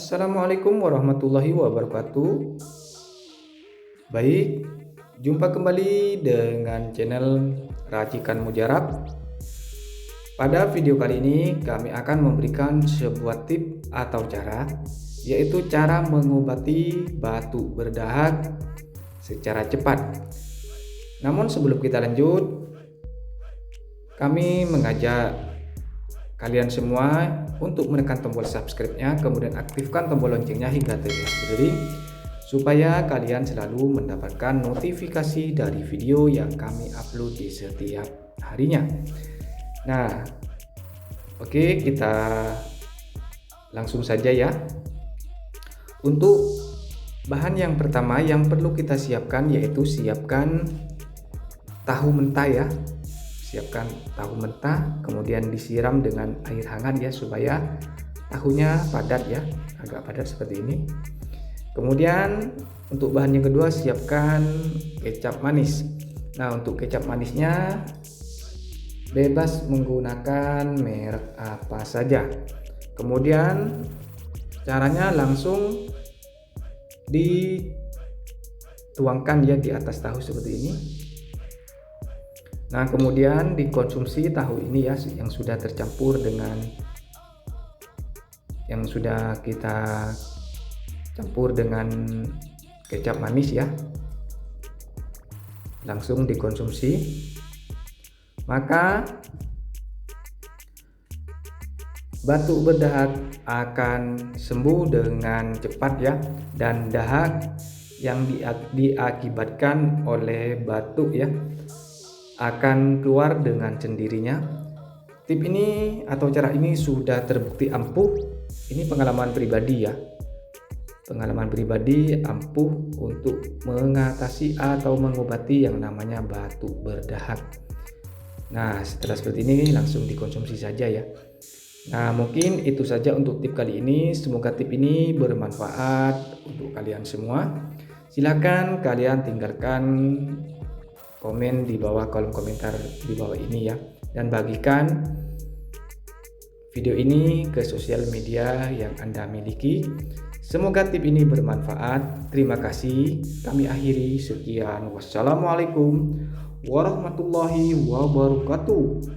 Assalamualaikum warahmatullahi wabarakatuh. Baik, jumpa kembali dengan channel Racikan Mujarab. Pada video kali ini kami akan memberikan sebuah tip atau cara, yaitu cara mengobati batu berdahak secara cepat. Namun sebelum kita lanjut, kami mengajak kalian semua untuk menekan tombol subscribe-nya, kemudian aktifkan tombol loncengnya hingga terlihat berdering, supaya kalian selalu mendapatkan notifikasi dari video yang kami upload di setiap harinya. Nah, oke, kita langsung saja ya. Untuk bahan yang pertama yang perlu kita siapkan yaitu siapkan tahu mentah ya. Siapkan tahu mentah, kemudian disiram dengan air hangat ya, supaya tahunya padat ya, agak padat seperti ini. Kemudian untuk bahan yang kedua, siapkan kecap manis. Nah, untuk kecap manisnya bebas menggunakan merek apa saja. Kemudian caranya langsung dituangkan ya di atas tahu seperti ini. Nah, kemudian dikonsumsi tahu ini ya, yang sudah tercampur dengan yang sudah kita campur dengan kecap manis ya, langsung dikonsumsi. Maka batu berdahak akan sembuh dengan cepat ya, dan dahak yang diakibatkan oleh batuk ya akan keluar dengan sendirinya. Tip ini atau cara ini sudah terbukti ampuh. Ini pengalaman pribadi ya. Pengalaman pribadi ampuh untuk mengatasi atau mengobati yang namanya batuk berdahak. Nah, setelah seperti ini langsung dikonsumsi saja ya. Nah, mungkin itu saja untuk tip kali ini. Semoga tip ini bermanfaat untuk kalian semua. Silakan kalian tinggalkan komen di bawah kolom komentar di bawah ini ya, dan bagikan video ini ke sosial media yang Anda miliki. Semoga tip ini bermanfaat. Terima kasih. Kami akhiri sekian. Wassalamualaikum warahmatullahi wabarakatuh.